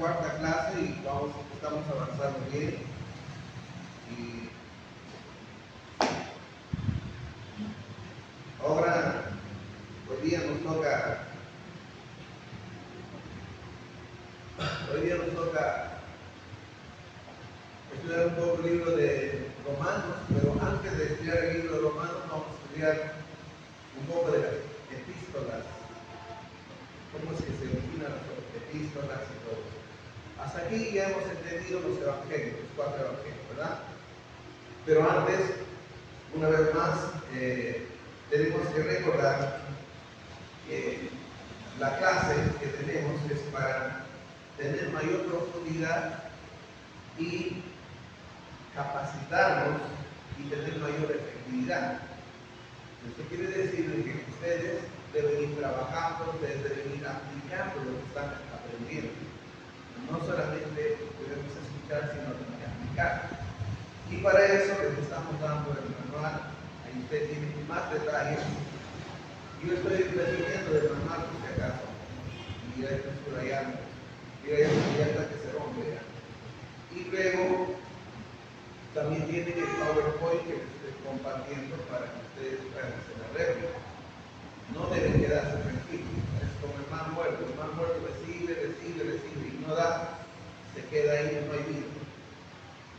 cuarta clase y estamos avanzando bien. Y ahora, hoy día nos toca estudiar un poco el libro de Romanos, pero antes de estudiar el libro de Romanos vamos a estudiar un poco de las epístolas, cómo es que se originan las epístolas y todo eso. Hasta aquí ya hemos entendido los evangelios, los 4 evangelios, ¿verdad? Pero antes, una vez más, tenemos que recordar que la clase que tenemos es para tener mayor profundidad y capacitarnos y tener mayor efectividad. Esto quiere decir que ustedes deben ir trabajando, ustedes deben ir aplicando lo que están aprendiendo. No solamente debemos escuchar, sino también aplicar. Y para eso les estamos dando el manual. Ahí ustedes tienen más detalles. Yo estoy resumiendo del manual por si acaso. Y ahí estoy subrayando. Y ahí está que se rompe ya. Y luego también tienen el PowerPoint que les estoy compartiendo para que ustedes puedan hacer la réplica. No deben quedarse tranquilos. Es como el mar muerto. El mar muerto recibe y no da, se queda ahí y no hay vida.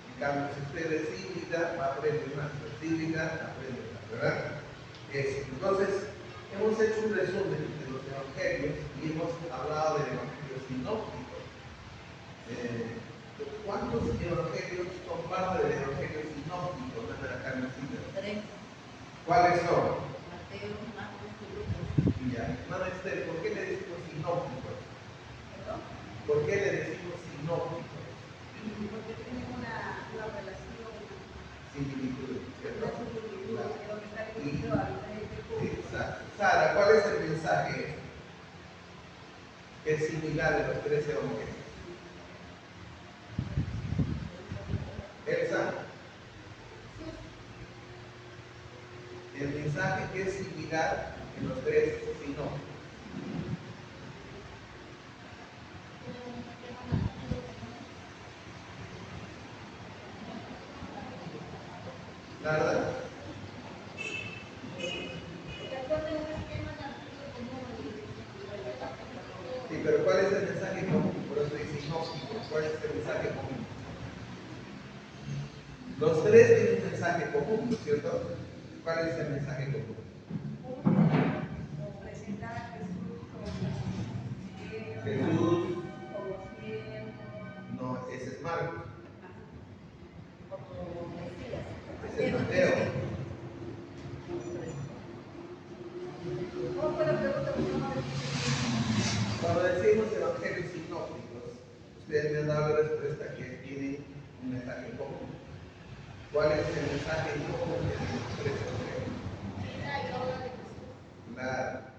En cambio, si usted recibe y da, va a aprender más. Recibe y da, aprende más, ¿verdad? Eso. Entonces, hemos hecho un resumen de los evangelios y hemos hablado del evangelio sinóptico. ¿Cuántos evangelios son parte del evangelio sinóptico de la carnecita? 3. ¿Cuáles son? Mateo, Marcos y Lucas. Ya, hermana Esther, ¿por qué le decimos sinópticos? ¿Perdón? ¿Por qué le decimos sinópticos? Porque tienen una relación, Similitud, ¿cierto? una similitud, Claro. de lo que está escrito a diferentes puntos. Exacto. Sara, ¿cuál es el mensaje que es similar de los 13 evangelios? Elsa, el mensaje que es similar en los 3 sinópticos. ¿Verdad? Sí, pero ¿cuál es el mensaje común? Por eso dice sinóptico. ¿Cuál es el mensaje común? Los 3 tienen un mensaje común, ¿no es cierto? ¿Cuál es el mensaje común? Presentar a Jesús Jesús, como siervo, no, ese es Marcos, como Mesías. ese es Mateo. ¿Cómo fue la pregunta? Cuando decimos evangelios sinópticos, ustedes me han dado la respuesta que tienen un mensaje común. ¿Cuál es el mensaje común de los 3 evangelios?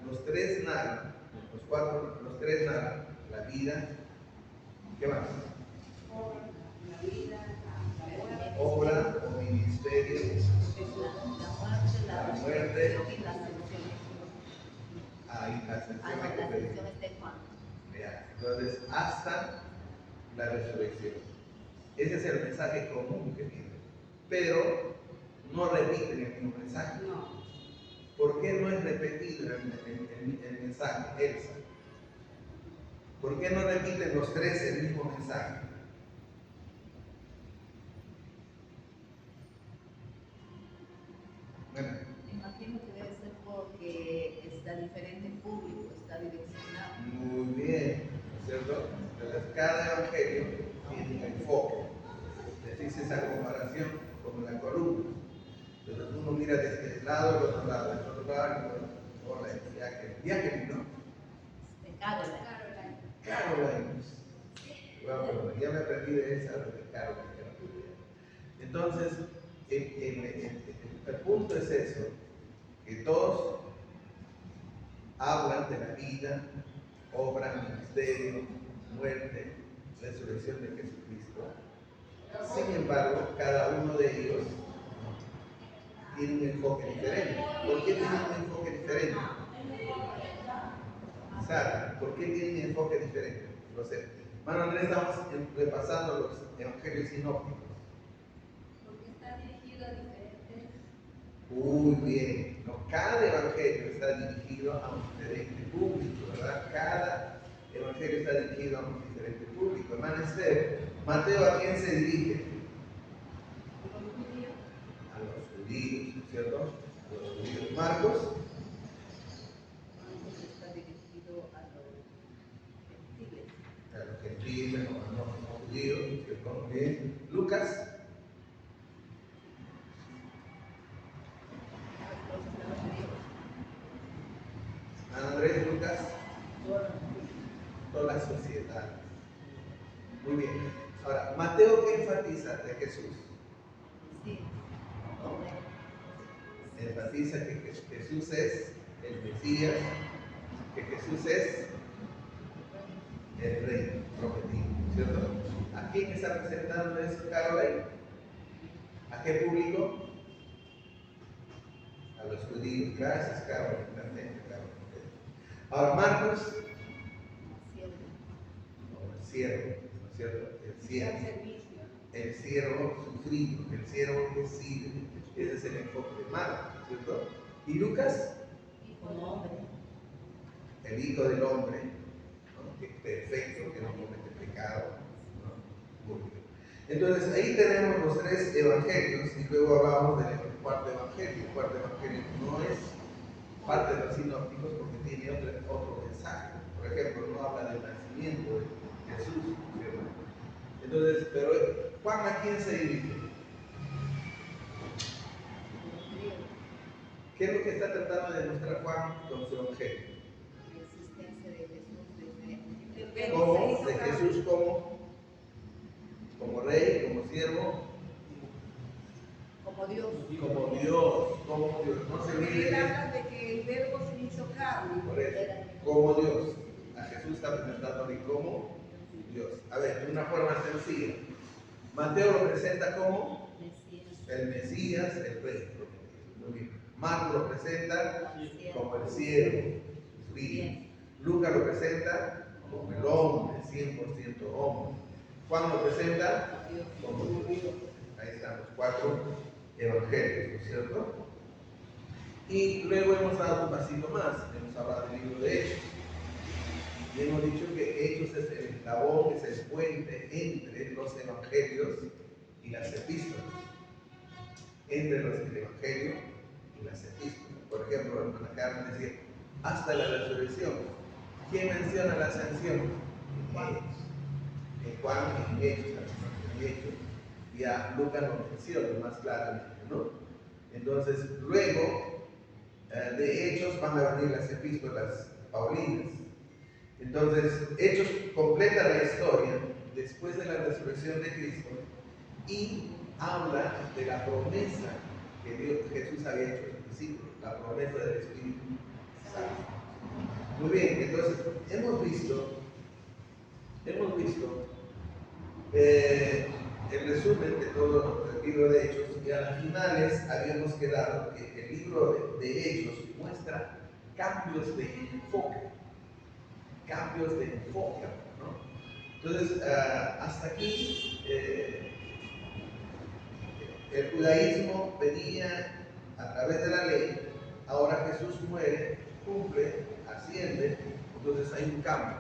Los 3 narran, los 3 narran la vida. ¿Qué más? La vida, la Obra o ministerio, la muerte y la ascensión. ahí la ascensión de La Pedro. ascensión es de Juan. Entonces, hasta la resurrección. Ese es el mensaje común que tiene. Pero no repiten el mismo mensaje. No. ¿Por qué no es repetido el mensaje, Elsa? ¿Por qué no repiten los 3 el mismo mensaje? Bueno. Imagino que debe ser porque está diferente público, está direccionado. Muy bien, ¿no es cierto? Entonces, cada evangelio tiene un enfoque. Les hice esa comparación como la columna. Entonces, uno mira de este lado, del otro lado, del otro lado, y hola, Jacqueline, ¿no? Caroline. Bueno, ya me aprendí de esa, de Caroline. Entonces, el punto es eso, que todos hablan de la vida, obra, ministerio, muerte, resurrección de Jesucristo. Sin embargo, cada uno de ellos tiene un enfoque diferente. ¿Por qué tiene un enfoque diferente? Sara, ¿por qué tiene un enfoque diferente? Lo sé. Hermano Andrés, estamos repasando los evangelios sinópticos. Porque está dirigido a diferentes. Muy bien. No, cada evangelio está dirigido a un diferente público, ¿verdad? Cada evangelio está dirigido a un diferente público. Hermano Esther, Mateo, ¿a quién se dirige? A los judíos, ¿cierto? A los judíos. Marcos. Marcos está dirigido a los gentiles. A los gentiles, no judíos, ¿cierto? Bien. Lucas. Andrés, Lucas. Toda la sociedad. Muy bien. Ahora, Mateo, ¿qué enfatiza de Jesús? Sí. ¿No? Enfatiza que Jesús es el Mesías, que Jesús es el Rey prometido, ¿cierto? ¿A quién está presentando eso, Carolina? ¿A qué público? A los judíos. Gracias, Carolina. Perfecto, Carolina. Ahora, Marcos. El siervo, ¿no es cierto? El siervo. El siervo sufrido, el siervo que sirve. Ese es el enfoque de Marcos, ¿cierto? ¿Y Lucas? El Hijo del Hombre, ¿no? Que es perfecto, que no comete pecado, ¿no? Muy bien. Entonces ahí tenemos los tres evangelios y luego hablamos del cuarto evangelio. El cuarto evangelio no es parte de los sinópticos porque tiene otro mensaje. Por ejemplo, no habla del nacimiento de Jesús, ¿cierto? Entonces, pero Juan, ¿a quién se dirige? ¿Qué es lo que está tratando de demostrar Juan con su evangelio? La existencia de Jesús desde ¿Cómo? De Jesús como rey, como siervo, como Dios. como Dios. No se olvide. Él habla de que el verbo se hizo carne. Por eso, como Dios. A Jesús está presentándole como Dios. A ver, de una forma sencilla. Mateo lo presenta como el Mesías, el Rey. Muy bien. Marcos lo presenta como el siervo, sufrido. Lucas lo presenta como el hombre, 100% hombre. Juan lo presenta como Dios. Ahí están los cuatro evangelios, ¿no es cierto? Y luego hemos dado un pasito más, hemos hablado del libro de Hechos. Y hemos dicho que Hechos es el eslabón, es el puente entre los evangelios y las epístolas. Entre el evangelio y las epístolas. Por ejemplo, hermana Carmen decía, hasta la resurrección. ¿Quién menciona la ascensión? En Juan, en Hechos. Y a Lucas lo menciona más claramente, ¿no? Entonces, luego de Hechos van a venir las epístolas paulinas. Entonces, Hechos completa la historia después de la resurrección de Cristo y habla de la promesa que Jesús había hecho a sus discípulos, la promesa del Espíritu Santo. Muy bien, entonces hemos visto el resumen de todo el libro de Hechos y a las finales habíamos quedado que el libro de Hechos muestra cambios de enfoque, ¿no? Entonces, hasta aquí el judaísmo venía a través de la ley, ahora Jesús muere, cumple, asciende, entonces hay un cambio.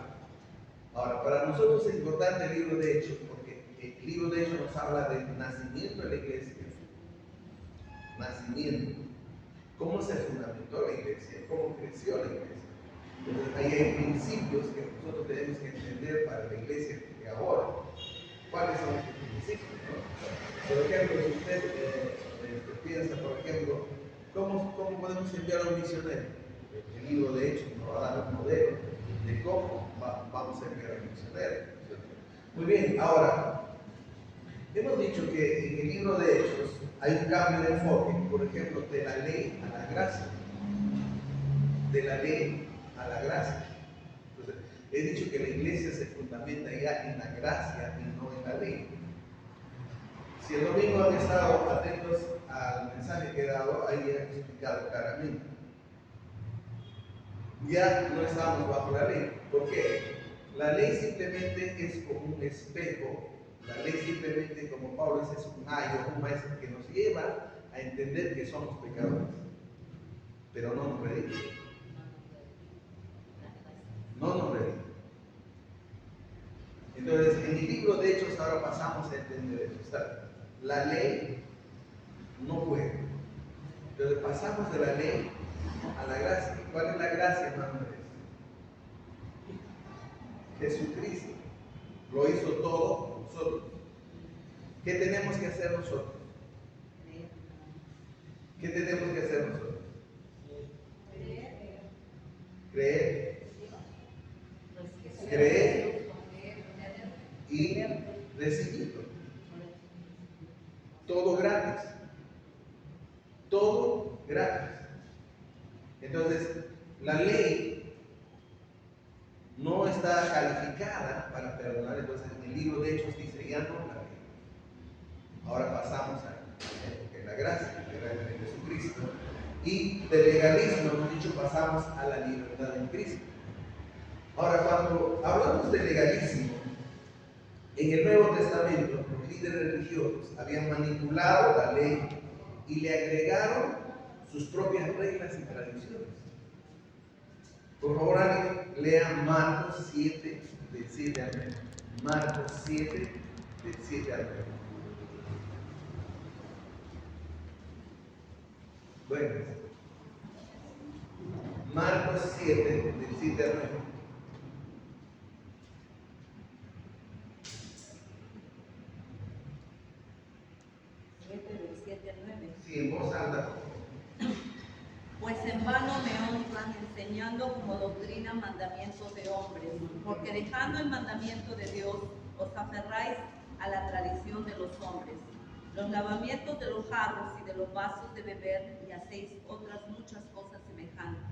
Ahora, para nosotros es importante el libro de Hechos, porque el libro de Hechos nos habla del nacimiento de la iglesia. Nacimiento. ¿Cómo se fundamentó la iglesia? ¿Cómo creció la iglesia? Entonces, ahí hay principios que nosotros tenemos que entender para la iglesia de ahora. ¿Cuáles son estos principios? ¿No? Por ejemplo, si usted piensa, por ejemplo, ¿cómo podemos enviar a un misionero? El libro de Hechos nos va a dar un modelo de cómo vamos a enviar a un misionero. Muy bien, ahora, hemos dicho que en el libro de Hechos hay un cambio de enfoque, por ejemplo, de la ley a la gracia. De la ley a la gracia. Entonces, he dicho que la iglesia se fundamenta ya en la gracia y no en la ley. Si el domingo han estado atentos al mensaje que he dado, ahí he explicado claramente. Ya no estamos bajo la ley. ¿Por qué? La ley simplemente es como un espejo, la ley simplemente, como Pablo dice, es un ayo, un maestro que nos lleva a entender que somos pecadores, pero no nos redime. No nos redime. Entonces, en el libro de Hechos ahora pasamos a entender esto. La ley no puede. Entonces pasamos de la ley a la gracia. ¿Cuál es la gracia, hermanos? Jesucristo lo hizo todo por nosotros. ¿Qué tenemos que hacer nosotros? ¿Qué tenemos que hacer nosotros? Creer. Creer y recibirlo. Todo gratis. Todo gratis. Entonces, la ley no está calificada para perdonar. Entonces, en el libro de Hechos dice, ya no la ley. Ahora pasamos a la gracia, que es en Jesucristo. Y del legalismo, hemos dicho, pasamos a la libertad en Cristo. Ahora, cuando hablamos de legalismo, en el Nuevo Testamento, los líderes religiosos habían manipulado la ley y le agregaron sus propias reglas y tradiciones. Por favor, alguien lea Marcos 7, del 7 al 9. Marcos 7, del 7 al 9. Bueno, Marcos 7, del 7 al 9. Del 7 al 9. Sí, en voz alta. Pues en vano me honran enseñando como doctrina mandamientos de hombres, porque dejando el mandamiento de Dios, os aferráis a la tradición de los hombres. Los lavamientos de los jarros y de los vasos de beber, y hacéis otras muchas cosas semejantes.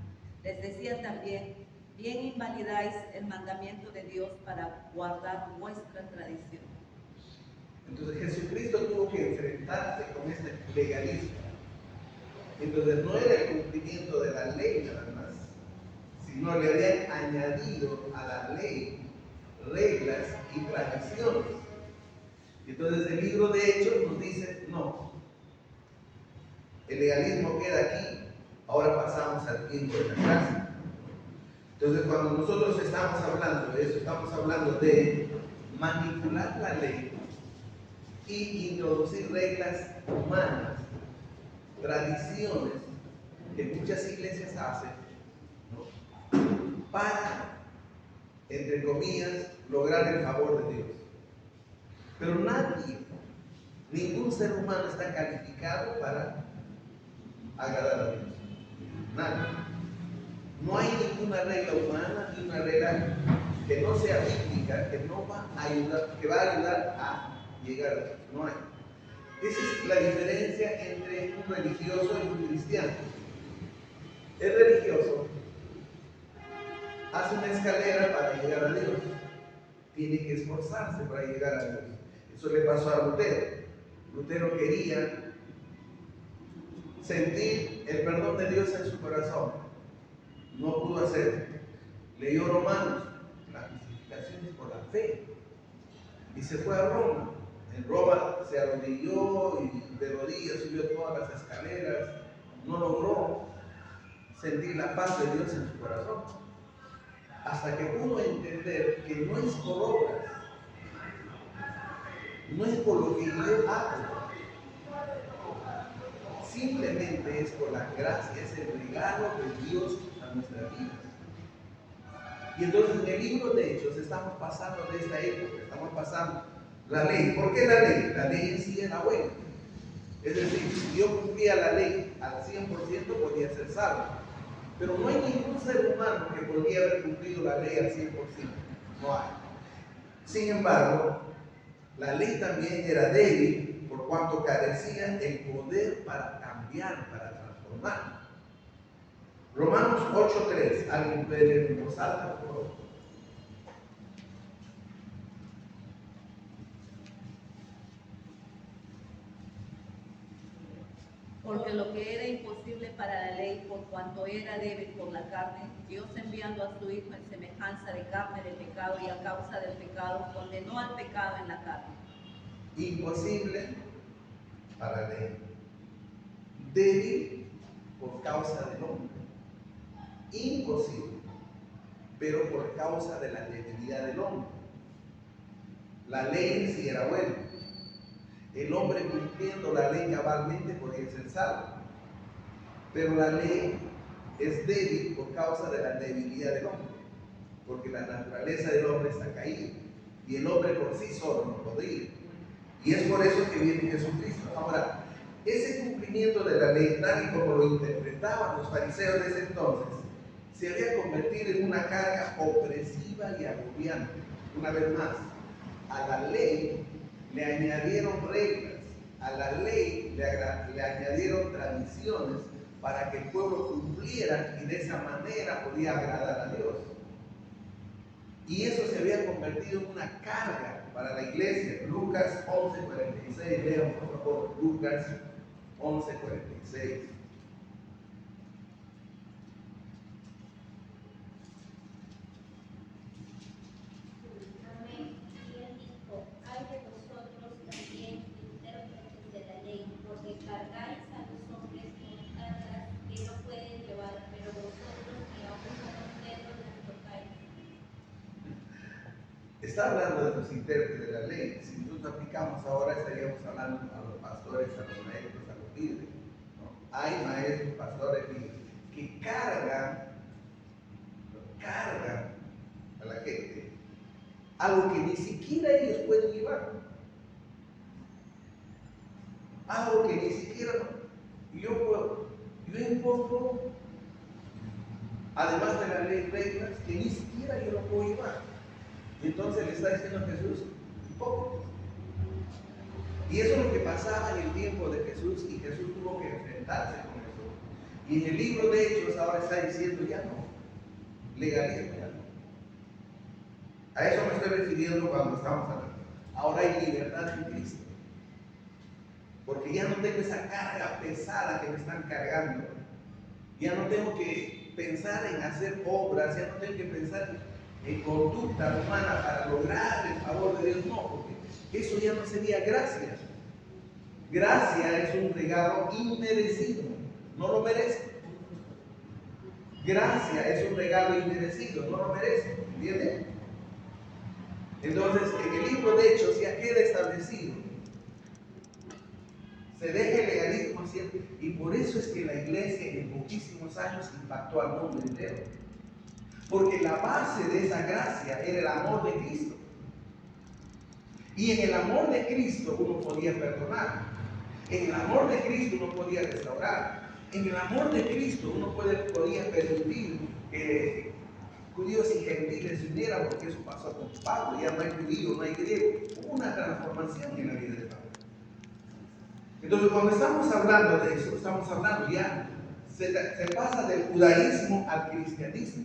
Les decía también, bien invalidáis el mandamiento de Dios para guardar vuestra tradición. Entonces Jesucristo tuvo que enfrentarse con este legalismo. Entonces no era el cumplimiento de la ley nada más, sino le habían añadido a la ley reglas y tradiciones. Entonces el libro de Hechos nos dice, no, el legalismo queda aquí, ahora pasamos al tiempo de la gracia. Entonces cuando nosotros estamos hablando de eso, estamos hablando de manipular la ley y introducir reglas humanas, tradiciones que muchas iglesias hacen, ¿no?, para, entre comillas, lograr el favor de Dios. Pero nadie, ningún ser humano está calificado para agradar a Dios. Nadie. No hay ninguna regla humana ni una regla que no sea bíblica, que no va a ayudar, que va a ayudar a llegar a Dios. No hay. Esa es la diferencia entre un religioso y un cristiano. El religioso hace una escalera para llegar a Dios. Tiene que esforzarse para llegar a Dios. Eso le pasó a Lutero. Lutero quería sentir el perdón de Dios en su corazón. No pudo hacerlo. Leyó Romanos, la justificación es por la fe. Y se fue a Roma. En Roma se arrodilló y de rodillas subió todas las escaleras. No logró sentir la paz de Dios en su corazón. Hasta que pudo entender que no es por obras, no es por lo que yo hago, simplemente es por la gracia, es el regalo de Dios a nuestra vida. Y entonces en el libro de Hechos estamos pasando de esta época, estamos pasando la ley. ¿Por qué la ley? La ley en sí era buena. Es decir, si yo cumplía la ley al 100% podía ser salvo. Pero no hay ningún ser humano que podría haber cumplido la ley al 100%. No hay. Sin embargo, la ley también era débil por cuanto carecía el poder para cambiar, para transformar. Romanos 8:3. ¿Alguien puede leer en voz alta, por favor? Porque lo que era imposible para la ley, por cuanto era débil por la carne, Dios enviando a su Hijo en semejanza de carne de pecado y a causa del pecado, condenó al pecado en la carne. Imposible para la ley. Débil por causa del hombre. Imposible, pero por causa de la debilidad del hombre. La ley en sí era buena. El hombre cumpliendo la ley cabalmente podía ser salvo. Pero la ley es débil por causa de la debilidad del hombre. Porque la naturaleza del hombre está caída. Y el hombre por sí solo no podría. Y es por eso que viene Jesucristo. Ahora, ese cumplimiento de la ley, tal y como lo interpretaban los fariseos de ese entonces, se había convertido en una carga opresiva y agobiante. Una vez más, a la ley le añadieron reglas, a la ley le añadieron tradiciones para que el pueblo cumpliera y de esa manera podía agradar a Dios. Y eso se había convertido en una carga para la iglesia. Lucas 11:46, lean por favor, Lucas 11:46. Está hablando de los intérpretes de la ley. Si nosotros aplicamos ahora, estaríamos hablando a los pastores, a los maestros, a los líderes, ¿no? Hay maestros, pastores, líderes, que cargan a la gente algo que ni siquiera ellos pueden llevar. Algo que ni siquiera yo impongo, además de la ley, reglas que ni siquiera yo lo puedo llevar. Entonces le está diciendo a Jesús, hipócrita. Y eso es lo que pasaba en el tiempo de Jesús, y Jesús tuvo que enfrentarse con eso. Y en el libro de Hechos ahora está diciendo, ya no, legalismo ya no. A eso me estoy refiriendo cuando estamos hablando. Ahora hay libertad en Cristo. Porque ya no tengo esa carga pesada que me están cargando. Ya no tengo que pensar en hacer obras, ya no tengo que pensar en conducta humana para lograr el favor de Dios, no, porque eso ya no sería gracia. Gracia es un regalo inmerecido, no lo merece. Gracia es un regalo inmerecido, no lo merece, ¿entienden? Entonces, en el libro de Hechos ya queda establecido. Se deja el legalismo siempre, y por eso es que la iglesia en poquísimos años impactó al mundo entero. Porque la base de esa gracia era el amor de Cristo. Y en el amor de Cristo uno podía perdonar. En el amor de Cristo uno podía restaurar. En el amor de Cristo uno podía permitir que judíos y gentiles se unieran, porque eso pasó con Pablo. Ya no hay judío, no hay griego. Hubo una transformación en la vida de Pablo. Entonces, cuando estamos hablando de eso, estamos hablando ya, se pasa del judaísmo al cristianismo.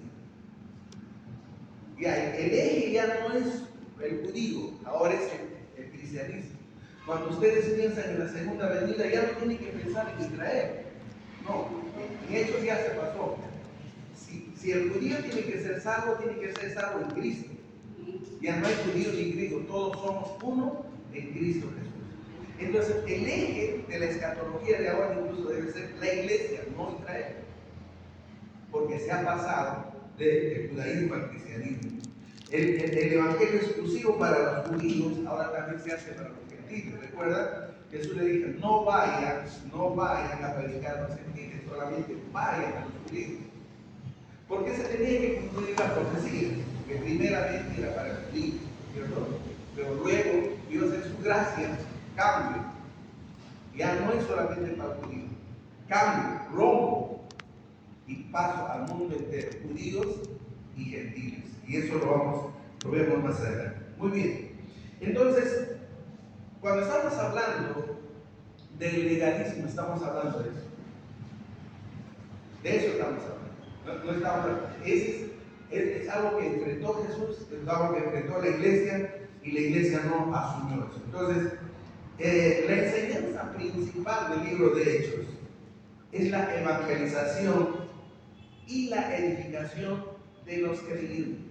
Ya, el eje ya no es el judío, ahora es el cristianismo. Cuando ustedes piensan en la segunda venida, ya no tienen que pensar en Israel. No, en Hechos ya se pasó. Si el judío tiene que ser salvo en Cristo. Ya no hay judío ni griego, todos somos uno en Cristo Jesús. Entonces, el eje de la escatología de ahora incluso debe ser la iglesia, no Israel. Porque se ha pasado del judaísmo al cristianismo. El evangelio exclusivo para los judíos ahora también se hace para los gentiles. ¿Recuerda? Jesús le dijo, no vayan a predicar a los gentiles, solamente vayan a los judíos. ¿Por qué se tenía que cumplir la profecía? Que primeramente era para los judíos, ¿cierto? Pero luego Dios en su gracia cambia. Ya no es solamente para los judíos. Cambio, rompo y paso al mundo entero, judíos y gentiles. Y eso lo vemos más adelante. Muy bien. Entonces, cuando estamos hablando del legalismo, estamos hablando de eso. De eso estamos hablando. No estamos hablando. Es algo que enfrentó Jesús, es algo que enfrentó la iglesia, y la iglesia no asumió eso. Entonces, la enseñanza principal del libro de Hechos es la evangelización y la edificación de los creyentes.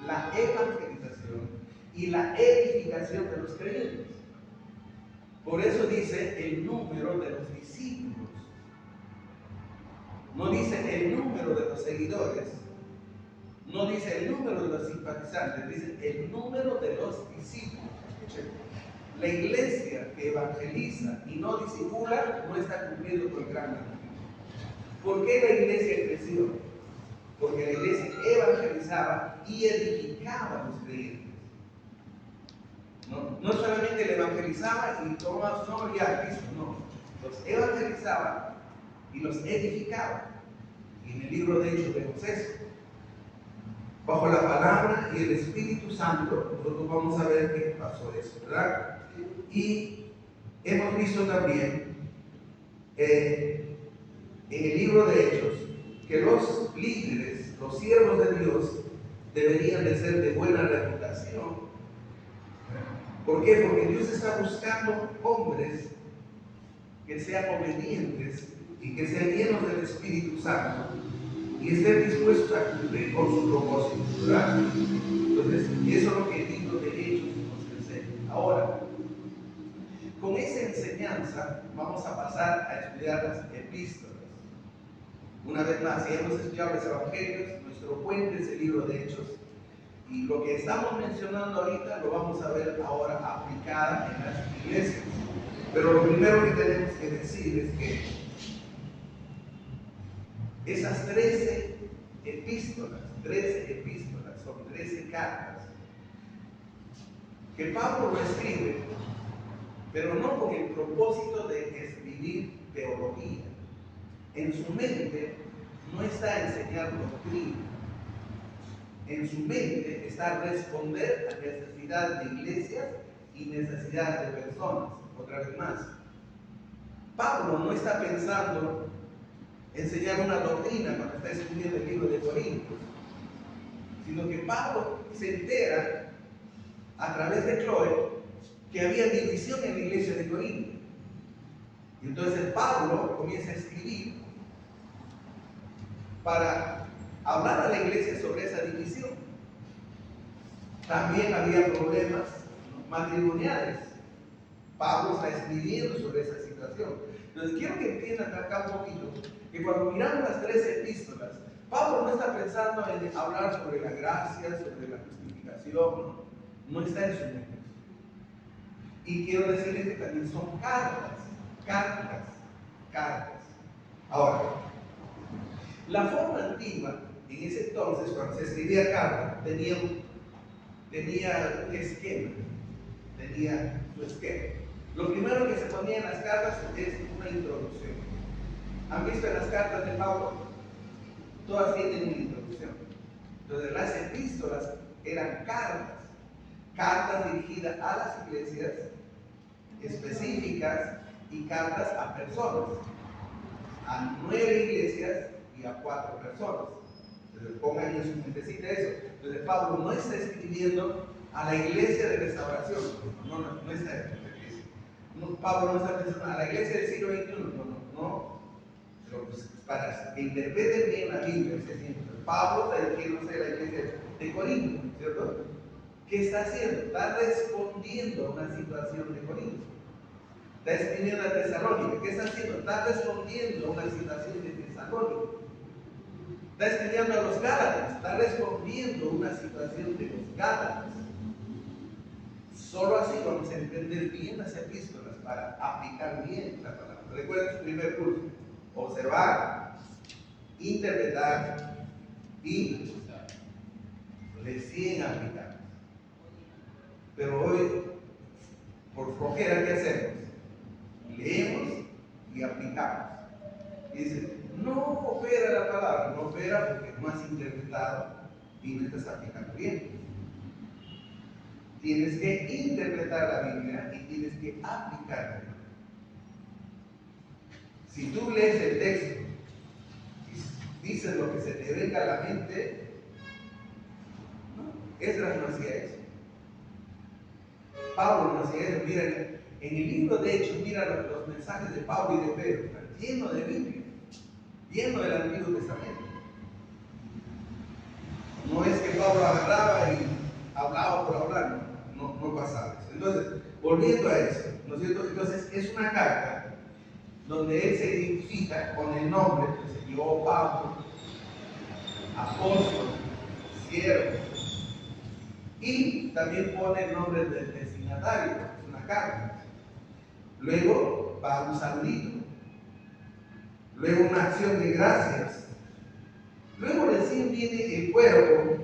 La evangelización y la edificación de los creyentes. Por eso dice el número de los discípulos. No dice el número de los seguidores. No dice el número de los simpatizantes. Dice el número de los discípulos. Escuchen. La iglesia que evangeliza y no disimula no está cumpliendo con el gran mandamiento. ¿Por qué la iglesia creció? Porque la iglesia evangelizaba y edificaba a los creyentes. No solamente le evangelizaba y tomaba su nombre ya a Cristo, no. Los evangelizaba y los edificaba. Y en el libro de Hechos vemos eso. Bajo la palabra y el Espíritu Santo, nosotros vamos a ver qué pasó eso, ¿verdad? Y hemos visto también en el libro de Hechos que los líderes, los siervos de Dios, deberían de ser de buena reputación. ¿Por qué? Porque Dios está buscando hombres que sean obedientes y que sean llenos del Espíritu Santo y estén dispuestos a cumplir con su propósito, ¿verdad? Entonces, eso es lo que el libro de Hechos nos enseña. Ahora, con esa enseñanza vamos a pasar a estudiar las epístolas. Una vez más, si hemos estudiado los evangelios, nuestro puente es el libro de Hechos. Y lo que estamos mencionando ahorita lo vamos a ver ahora aplicada en las iglesias. Pero lo primero que tenemos que decir es que esas 13 epístolas son 13 cartas que Pablo lo escribe, pero no con el propósito de escribir teología. En su mente no está enseñar doctrina. En su mente está responder a necesidad de iglesias y necesidad de personas. Otra vez más, Pablo no está pensando enseñar una doctrina cuando está escribiendo el libro de Corintios, sino que Pablo se entera a través de Chloe que había división en la iglesia de Corinto. Y entonces Pablo comienza a escribir para hablar a la iglesia sobre esa división. También había problemas matrimoniales. Pablo está escribiendo sobre esa situación. Entonces quiero que entiendan acá un poquito que cuando miramos las 13 epístolas, Pablo no está pensando en hablar sobre la gracia, sobre la justificación, no está en su mente. Y quiero decirles que también son cartas. Ahora, la forma antigua, en ese entonces, cuando se escribía carta, tenía un esquema, tenía su esquema. Lo primero que se ponía en las cartas es una introducción. ¿Han visto en las cartas de Pablo? Todas tienen una introducción. Entonces las epístolas eran cartas dirigidas a las iglesias específicas y cartas a personas, a 9 iglesias y a 4 personas. Entonces pongan en su mentecita eso. Entonces Pablo no está escribiendo a la iglesia de restauración, no está escribiendo. Pablo no está pensando a la iglesia del siglo XXI, no. Pero pues, para que interpreten bien la Biblia, Pablo está dirigiéndose a la iglesia de Corinto, ¿cierto? ¿Qué está haciendo? Está respondiendo a una situación de Corinto. Está escribiendo a Tesalónica. ¿Qué está haciendo? Está respondiendo a una situación de Tesalónica. Está escribiendo a los Gálatas. Está respondiendo a una situación de los Gálatas. Solo así vamos a entender bien las epístolas para aplicar bien la palabra. Recuerden su primer curso: observar, interpretar y recién aplicar. Pero hoy, por flojera, ¿qué hacemos? Leemos y aplicamos. Y dice, no opera la palabra, no opera porque no has interpretado y no estás aplicando bien. Tienes que interpretar la Biblia y tienes que aplicarla. Si tú lees el texto y dices lo que se te venga a la mente, ¿no? Esdras no hacía eso. Pablo no hacía eso. Mira, en el libro de Hechos, mira los mensajes de Pablo y de Pedro. lleno de Biblia, lleno del Antiguo Testamento. No es que Pablo agarraba y hablaba por hablar, no pasaba eso. Entonces, volviendo a eso, ¿no es cierto? Entonces, es una carta donde él se identifica con el nombre, entonces yo, Pablo, apóstol, siervo, y también pone el nombre del destinatario, es una carta. Luego va un saludito, luego una acción de gracias, luego recién viene el cuerpo,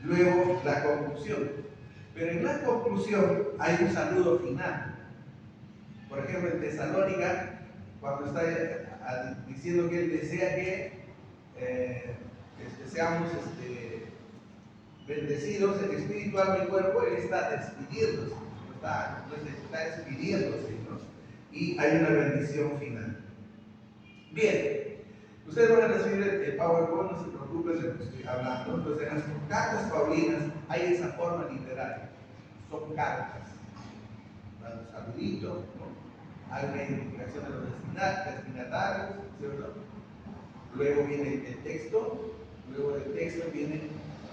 luego la conclusión. Pero en la conclusión hay un saludo final. Por ejemplo, en Tesalónica, cuando está diciendo que él desea que seamos bendecidos en espíritu, alma y cuerpo, él está despidiéndose, está despidiéndose, ¿no? Y hay una bendición final. Bien, ustedes van a recibir el PowerPoint, no se preocupen de lo que estoy hablando. Entonces, en las cartas paulinas hay esa forma literaria, son cartas. Un saludito, ¿no? Hay una identificación de los destinatarios, ¿cierto? Luego viene el texto, luego del texto viene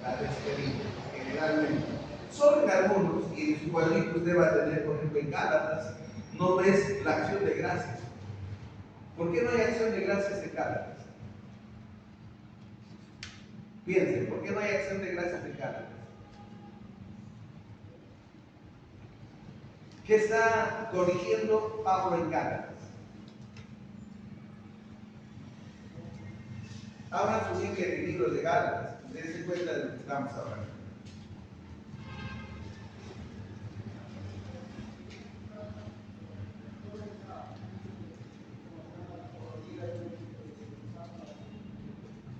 la despedida, generalmente. Solo en algunos, y en su cuadrito usted va a tener, por ejemplo, en Gálatas, no ves la acción de gracias. ¿Por qué no hay acción de gracias en Gálatas? Piensen, ¿por qué no hay acción de gracias en Gálatas? ¿Qué está corrigiendo Pablo en Gálatas? Abran su Biblia en el libro de Gálatas, dense cuenta de lo que estamos hablando.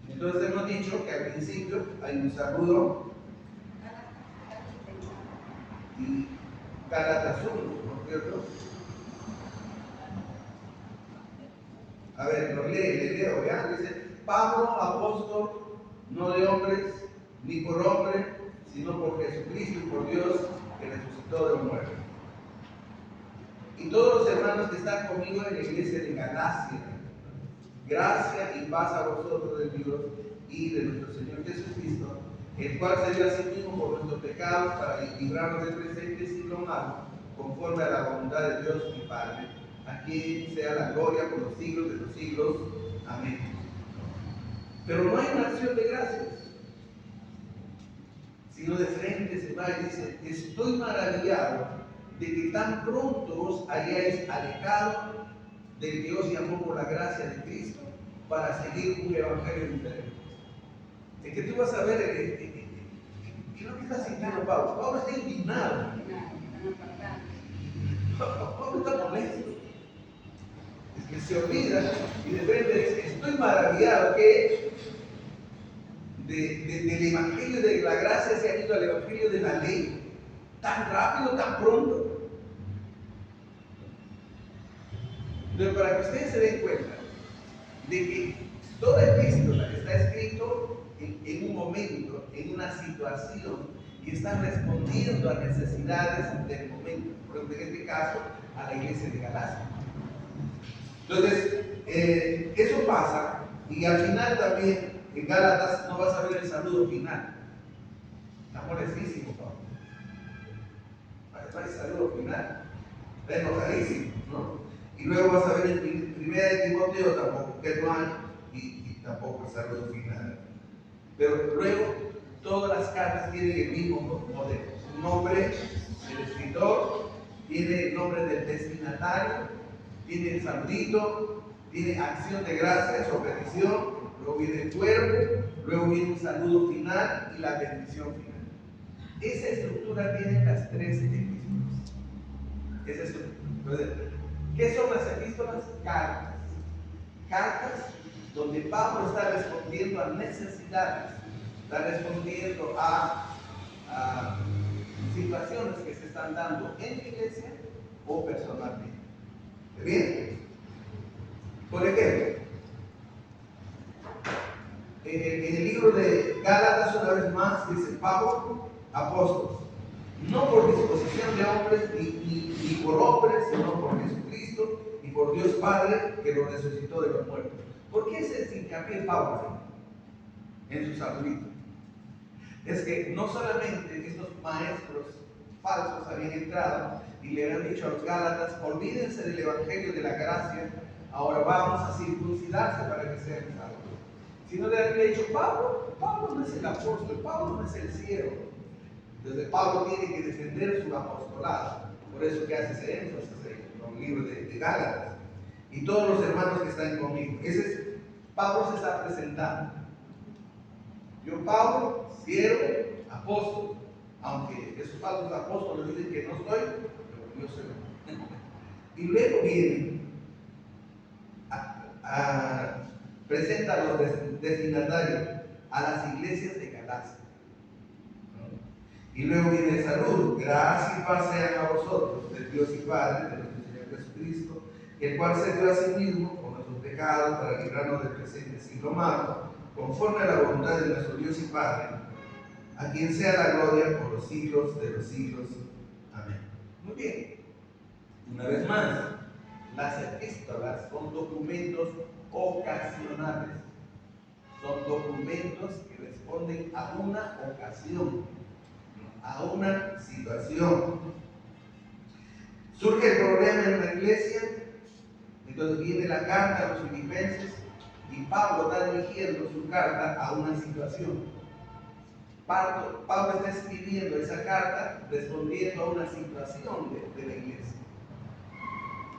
Entonces hemos dicho que al principio hay un saludo y Gálatas 1, ¿no es cierto? A ver, le leo, vean, dice: Pablo, apóstol, no de hombres, ni por hombre, sino por Jesucristo y por Dios, que resucitó de los muertos. Y todos los hermanos que están conmigo en la iglesia de Galacia, gracia y paz a vosotros de Dios y de nuestro Señor Jesucristo, el cual se dio a sí mismo por nuestros pecados para librarnos del presente siglo malo, conforme a la voluntad de Dios y Padre, a quien sea la gloria por los siglos de los siglos. Amén. Pero no hay una acción de gracias, sino de frente se va y dice: estoy maravillado de que tan pronto os hayáis alejado del que os llamó por la gracia de Cristo para seguir un evangelio diferente. Es que tú vas a ver ¿qué es lo que está sintiendo Pablo? Pablo está indignado. Pablo está molesto. Es que se olvida y de frente dice: estoy maravillado que del evangelio de la gracia se ha ido al evangelio de la ley tan rápido, tan pronto. Pero para que ustedes se den cuenta de que toda epístola está escrito en un momento, en una situación, y está respondiendo a necesidades del momento. Por ejemplo, en este caso, a la iglesia de Galacia. Entonces, eso pasa, y al final también en Gálatas no vas a ver el saludo final. Está molestísimo, Pablo. No hay saludo final. Está enojadísimo, ¿no? Y luego vas a ver en Primera de Timoteo tampoco, que no hay, y tampoco el saludo final. Pero luego todas las cartas tienen el mismo modelo. Un nombre del escritor, tiene el nombre del destinatario, tiene el saludito, tiene acción de gracias o petición, luego viene el cuerpo, luego viene un saludo final y la bendición final. Esa estructura tiene las tres epístolas. Esa estructura. Entonces, ¿qué son las epístolas? Cartas. Cartas donde Pablo está respondiendo a necesidades, está respondiendo a situaciones que se están dando en la iglesia o personalmente. Bien. Por ejemplo, en el libro de Gálatas, una vez más, dice Pablo, apóstol, no por disposición de hombres ni por hombres, sino por Jesucristo y por Dios Padre que lo resucitó de los muertos. ¿Por qué se hincapié Pablo en sus artículos? Es que no solamente estos maestros falsos habían entrado y le habían dicho a los Gálatas, olvídense del evangelio de la gracia, ahora vamos a circuncidarse para que sean salvos. Sino le habían dicho, Pablo no es el apóstol, Pablo no es el siervo. Entonces Pablo tiene que defender su apostolado. Por eso que hace ese énfasis en el libro de Gálatas. Y todos los hermanos que están conmigo. Pablo se está presentando. Yo, Pablo, siervo, apóstol, aunque esos falsos apóstoles dicen que no soy, pero yo soy. Y luego viene presenta a los destinatarios a las iglesias de Galacia. Y luego viene salud, gracia y paz sean a vosotros, del Dios y Padre de nuestro Señor Jesucristo, el cual se dio a sí mismo por nuestros pecados para librarnos del presente siglo malo, conforme a la voluntad de nuestro Dios y Padre, a quien sea la gloria por los siglos de los siglos. Amén. Muy bien. Una vez más, las epístolas son documentos ocasionales. Son documentos que responden a una ocasión, a una situación. Surge el problema en la iglesia, entonces viene la carta a los filipenses y Pablo está dirigiendo su carta a una situación. Pablo está escribiendo esa carta respondiendo a una situación de la iglesia.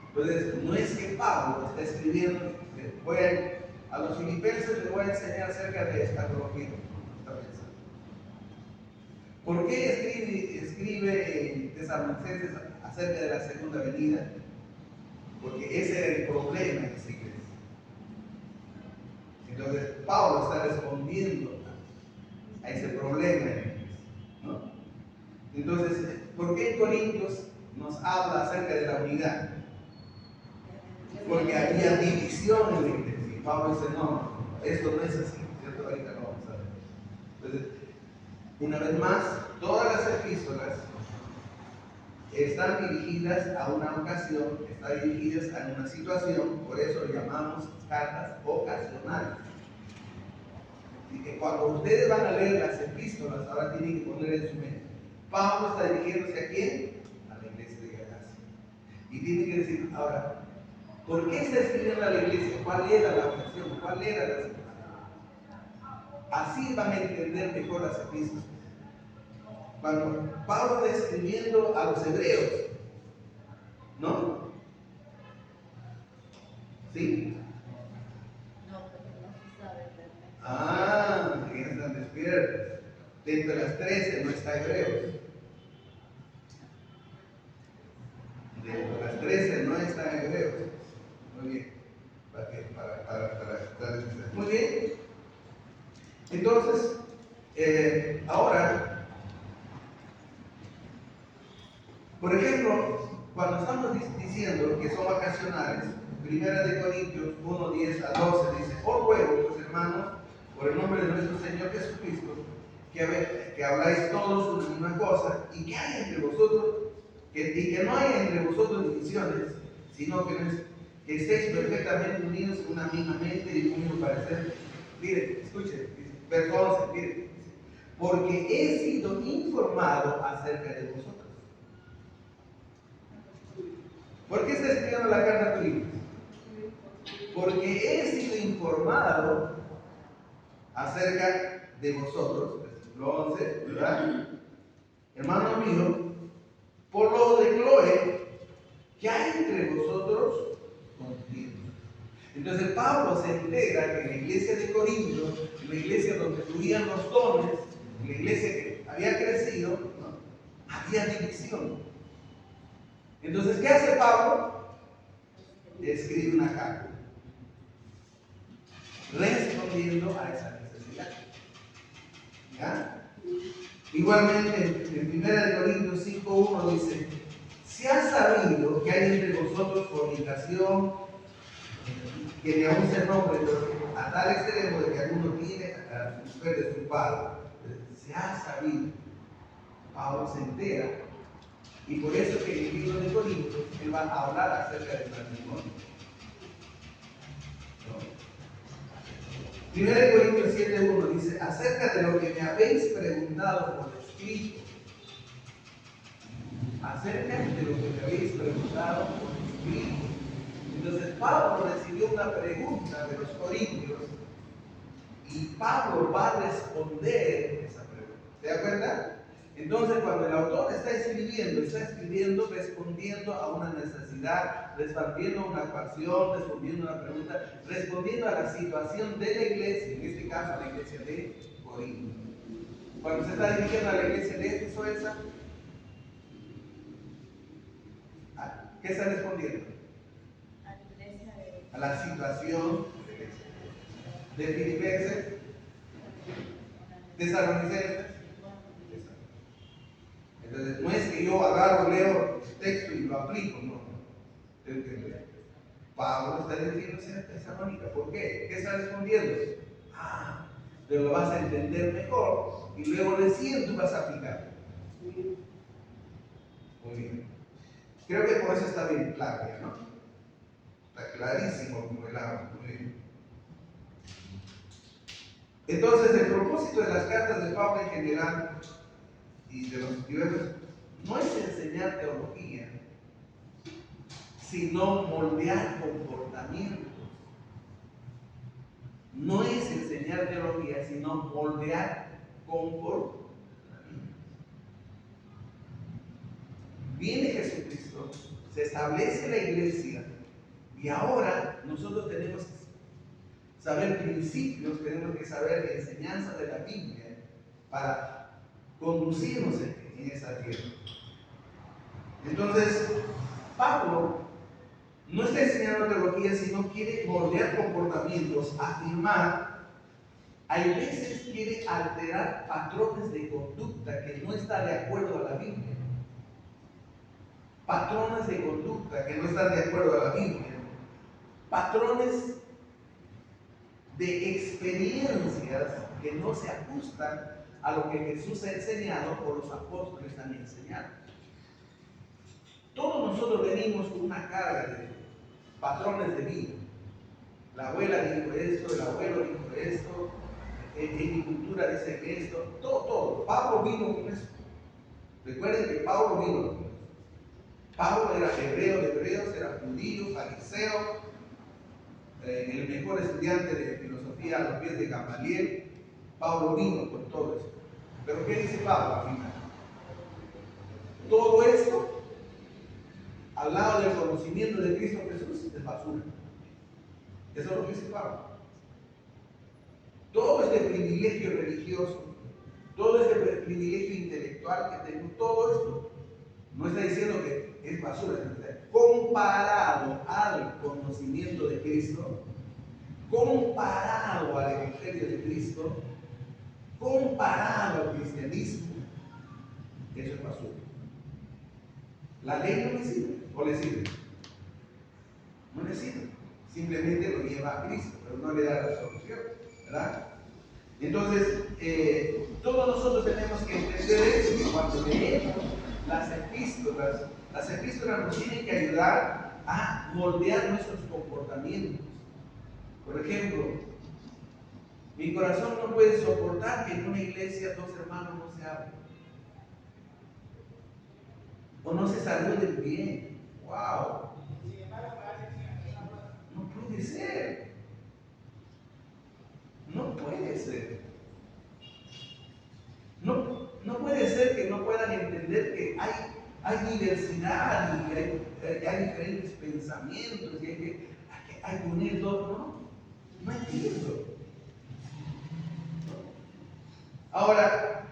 Entonces, no es que Pablo está escribiendo, a los filipenses les voy a enseñar acerca de escatología. ¿Por qué escribe en Tesalonicenses acerca de la segunda venida? Porque ese era el problema en esa iglesia. Entonces, Pablo está respondiendo a ese problema en la iglesia, ¿no? Entonces, ¿por qué en Corintios nos habla acerca de la unidad? Porque había división en la iglesia. Y Pablo dice, no, esto no es así, ¿cierto? Ahorita lo vamos a ver. Entonces, una vez más, todas las epístolas están dirigidas a una ocasión, están dirigidas a una situación, por eso lo llamamos cartas ocasionales. Así que cuando ustedes van a leer las epístolas, ahora tienen que poner en su mente, Pablo está dirigiéndose ¿a quién? A la iglesia de Galacia. Y tiene que decir, ahora, ¿por qué está escribiendo a la iglesia? ¿Cuál era la ocasión? ¿Cuál era la situación? Así van a entender mejor las epístolas. Cuando Pablo está escribiendo a los hebreos, ¿no? ¿Sí? No, pero no se sabe realmente. Ya están despiertos. Dentro de las 13 no está hebreos. Dentro de las 13 no están hebreos. Muy bien. Muy bien. Entonces, ahora, por ejemplo, cuando estamos diciendo que son vacacionales, 1 Corintios 1, 10 a 12 dice, os ruego, pues hermanos, por el nombre de nuestro Señor Jesucristo, que habláis todos una misma cosa, y que haya entre vosotros, y que no haya entre vosotros divisiones, sino que estéis perfectamente unidos en una misma mente y un mismo parecer. Miren, escuchen, verso 11, miren, porque he sido informado acerca de vosotros. ¿Por qué está escribiendo la carta a Corintios? Porque he sido informado acerca de vosotros, versículo 11, ¿verdad? Hermano mío, por lo de Chloe, que hay entre vosotros conflictos. Entonces Pablo se entera que en la iglesia de Corinto, en la iglesia donde fluían los dones, en la iglesia que había crecido, ¿no?, había división. Entonces, ¿qué hace Pablo? Escribe una carta respondiendo a esa necesidad. ¿Ya? Igualmente, en 1 Corintios 5:1 dice, se ha sabido que hay entre vosotros fornicación, que ni aún se nombre, a tal extremo de que alguno tiene a su mujer de su padre. Se ha sabido. Pablo se entera Y por eso que en el libro de Corintios él va a hablar acerca del matrimonio. ¿No? 1 Corintios 7:1 dice, acerca de lo que me habéis preguntado por escrito. Acerca de lo que me habéis preguntado por escrito. Entonces Pablo recibió una pregunta de los corintios y Pablo va a responder esa pregunta. ¿Se da cuenta? Entonces cuando el autor está escribiendo respondiendo a una necesidad, respondiendo a una pasión, respondiendo a una pregunta, respondiendo a la situación de la iglesia, en este caso a la iglesia de Corinto. Cuando se está dirigiendo a la iglesia de Éfeso, ¿qué está respondiendo? A la situación de Filipenses, Tesalonicenses. Entonces, no es que yo agarro, leo el texto y lo aplico, no. Tengo que leer. Pablo está dirigiéndose a Tesalónica. ¿Por qué? ¿Qué está respondiendo? Pero lo vas a entender mejor y luego recién tú vas a aplicar. Muy bien. Creo que por eso está bien claro, ¿no? Está clarísimo como el agua. Muy bien. Entonces, el propósito de las cartas de Pablo en general y de los diversos no es enseñar teología, sino moldear comportamientos. No es enseñar teología, sino moldear comportamientos. Viene Jesucristo, se establece la iglesia y ahora nosotros tenemos que saber principios, tenemos que saber enseñanzas de la Biblia para conducirnos en esa tierra. Entonces, Pablo no está enseñando teología, sino quiere moldear comportamientos, afirmar, hay veces quiere alterar patrones de conducta que no está de acuerdo a la Biblia. Patrones de conducta que no están de acuerdo a la Biblia. Patrones de experiencias que no se ajustan a lo que Jesús ha enseñado o los apóstoles han enseñado. Todos nosotros venimos con una carga de patrones de vida. La abuela dijo esto, el abuelo dijo esto, en mi cultura dicen esto, todo. Pablo vino con eso. Recuerden que Pablo vino con eso. Pablo era hebreo de hebreos, era judío, fariseo, el mejor estudiante de filosofía a los pies de Gamaliel. Pablo vino con todo esto. Pero ¿qué dice Pablo al final? Todo esto, al lado del conocimiento de Cristo Jesús, es basura. Eso es lo que dice Pablo. Todo este privilegio religioso, todo este privilegio intelectual que tengo, todo esto, no está diciendo que es basura, comparado al conocimiento de Cristo, comparado al Evangelio de Cristo, comparado al cristianismo, eso es basura. ¿La ley no le sirve? ¿O le sirve? No le sirve. Simplemente lo lleva a Cristo, pero no le da la solución, ¿verdad? Entonces, todos nosotros tenemos que entender eso, que cuando leemos las epístolas nos tienen que ayudar a moldear nuestros comportamientos. Por ejemplo, mi corazón no puede soportar que en una iglesia dos hermanos no se hablen o no se saluden bien. ¡Wow! No puede ser. No puede ser. No puede ser que no puedan entender que hay diversidad y hay diferentes pensamientos y hay que unir dos. No entiendo. Ahora,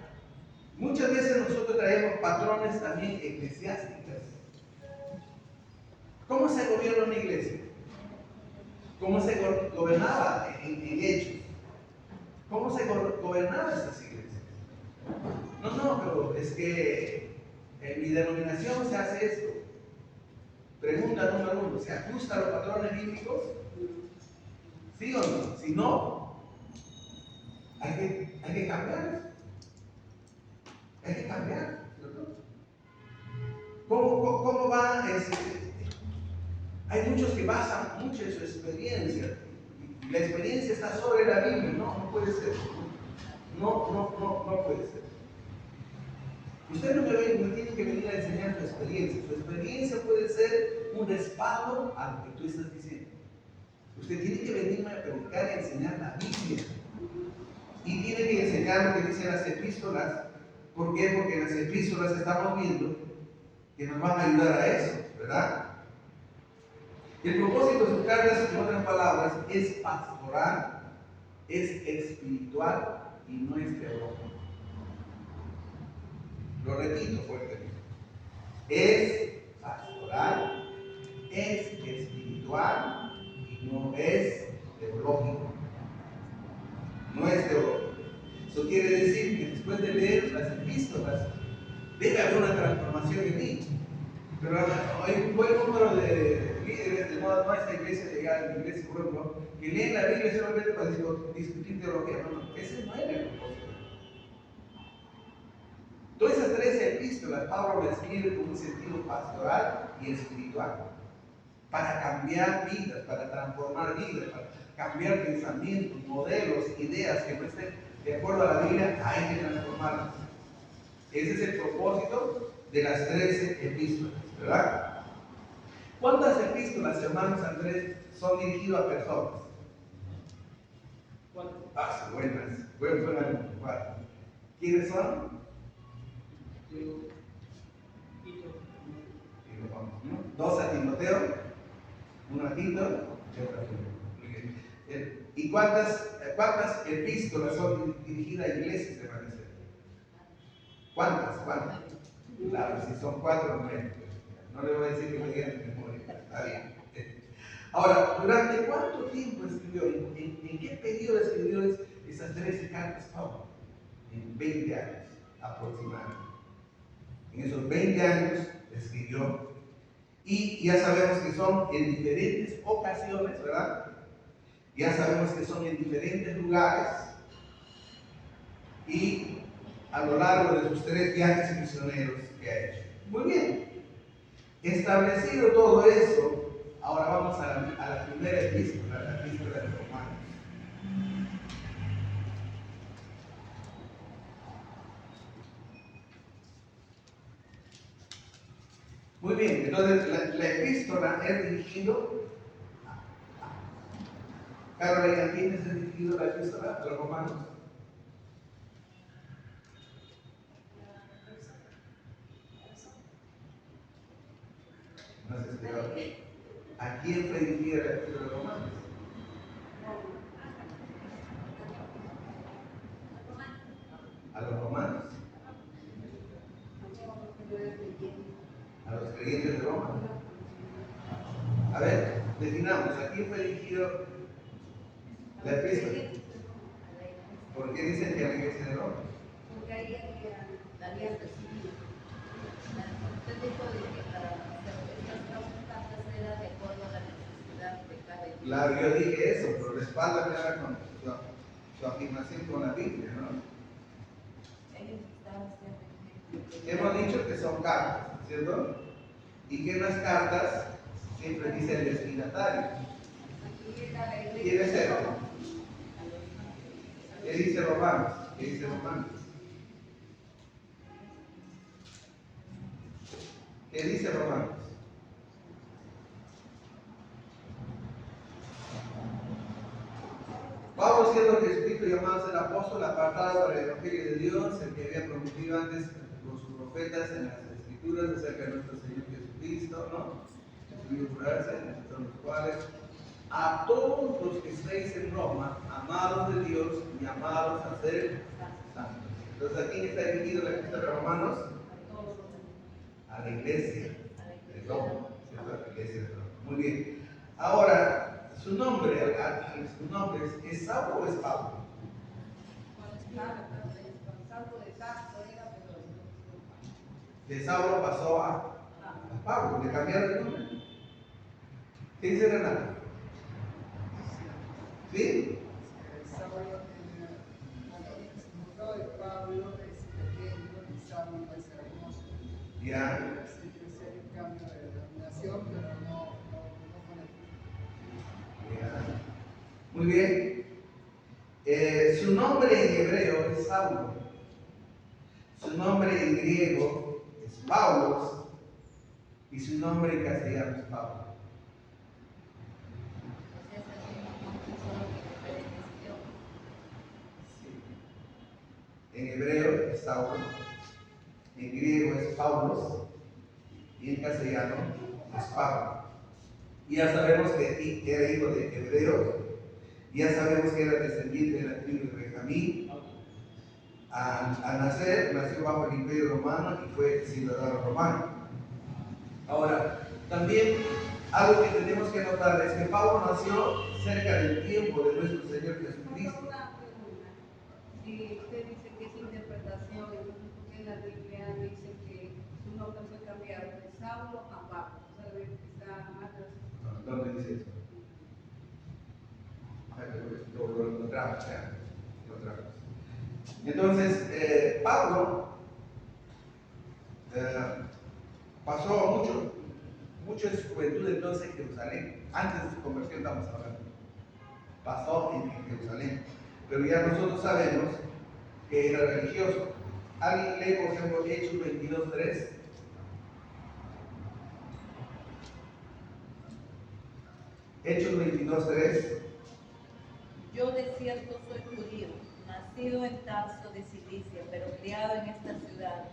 muchas veces nosotros traemos patrones también eclesiásticos. ¿Cómo se gobierna una iglesia? ¿Cómo se gobernaba en Hechos? ¿Cómo se gobernaba estas iglesias? No, pero es que en mi denominación se hace esto. Pregunta número 1, ¿se ajusta a los patrones bíblicos? ¿Sí o no? Si no, hay que cambiar eso. Hay que cambiar. ¿Cómo va? Hay muchos que basan mucho en su experiencia. Y la experiencia está sobre la Biblia. No puede ser. No puede ser. Usted no tiene que venir a enseñar su experiencia. Su experiencia puede ser un respaldo a lo que tú estás diciendo. Usted tiene que venirme a predicar y enseñar la Biblia. Y tiene que enseñar lo que dicen las epístolas. ¿Por qué? Porque en las epístolas estamos viendo que nos van a ayudar a eso, ¿verdad? El propósito de sus cartas, en otras palabras, es pastoral, es espiritual y no es teológico. Lo repito fuertemente. Es pastoral, es espiritual y no es teológico. No es teológico. Eso quiere decir que después de leer las epístolas, debe haber una transformación en mí. Pero hay un buen número de líderes de no esta iglesia de llegar, la iglesia pueblo, que leen la Biblia solamente para discutir teología. No, ese no es el propósito. Todas esas 13 epístolas, Pablo las escribe con un sentido pastoral y espiritual. Para cambiar vidas, para transformar vidas, para cambiar pensamientos, modelos, ideas que no estén de acuerdo a la Biblia, hay que transformarlas. Ese es el propósito de las 13 epístolas, ¿verdad? ¿Cuántas epístolas, hermanos Andrés, son dirigidas a personas? Ah, buenas. ¿Quiénes son? Dos a Timoteo, uno a Tito y otro a Timoteo. ¿Y cuántas epístolas son dirigidas a iglesias de Venezuela? ¿Cuántas? Claro, si son 4 no le voy a decir que me digan de memoria, está bien. Ahora, ¿durante cuánto tiempo escribió? ¿En qué periodo escribió esas 13 cartas Pablo? En 20 años aproximadamente. En esos 20 años escribió, y ya sabemos que son en diferentes ocasiones, ¿verdad? Ya sabemos que son en diferentes lugares, y a lo largo de sus 3 viajes misioneros que ha hecho. Muy bien, establecido todo eso, ahora vamos a la primera epístola, la epístola de Romanos. Muy bien, entonces la epístola es dirigido. Carolina, ¿a quién es dirigido la epístola de los Romanos? No se esperaba. ¿A quién fue dirigida la epístola de los Romanos? ¿A los romanos? ¿A los creyentes de Roma? A ver, definamos, ¿a quién fue dirigido la epístola? ¿Por qué dicen que a la iglesia de Roma? Porque ahí había recibido. Usted dijo de que para hacer estas cartas era de acuerdo a la necesidad de cada iglesia. Claro, yo dije eso, pero respalda clara con su afirmación con la Biblia, ¿no? Ellos estaban siempre. Hemos dicho que son cartas, ¿cierto? Y que en las cartas siempre dice el destinatario. ¿Quién es él? ¿Qué dice Romanos? ¿Qué dice Romanos? ¿Qué dice Romanos? Pablo, siendo Jesucristo llamado a ser apóstol, apartado para el Evangelio de Dios, el que había prometido antes con sus profetas en las Escrituras acerca de nuestro Señor Jesucristo, ¿no? Escribió jurarse, son los cuales a todos los que estáis en Roma, amados de Dios y llamados a ser santos. Entonces, ¿a quién está dirigido la epístola de Romanos? A la iglesia de Roma, ¿cierto? A la iglesia de Roma. Muy bien. Ahora, su nombre ¿es Saulo o es Pablo? De Saulo pasó a Pablo, le cambiaron el nombre. ¿Qué dice Renato? ¿Sí? Ya. Muy bien. Su nombre en hebreo es Saulo. Su nombre en griego es Paulos. Y su nombre en castellano es Pablo. O sea, es el mismo nombre, solo que diferentes idiomas. Sí. En hebreo es Saulo. En griego es Paulos. Y en castellano es Pablo. Y ya sabemos que era hijo de hebreos. Ya sabemos que era descendiente de la tribu de Benjamín. Al nacer, nació bajo el Imperio Romano y fue ciudadano romano. Ahora, también algo que tenemos que notar es que Pablo nació cerca del tiempo de nuestro Señor Jesucristo. Una pregunta. Si usted dice que es interpretación, entonces ¿por qué en la Biblia dice que su nombre fue cambiado de Saulo a Pablo? ¿Sabe que está más relacionado? ¿Dónde dice eso? Lo encontramos, ¿ya? Lo encontramos. Entonces, Pablo pasó mucho de su juventud entonces en Jerusalén. Antes de su conversión estamos hablando. Pasó en Jerusalén. Pero ya nosotros sabemos que era religioso. ¿Alguien lee, por ejemplo, Hechos 22:3? Hechos 22:3. Yo de cierto soy judío, nacido en Tarso de Cilicia, pero criado en esta ciudad,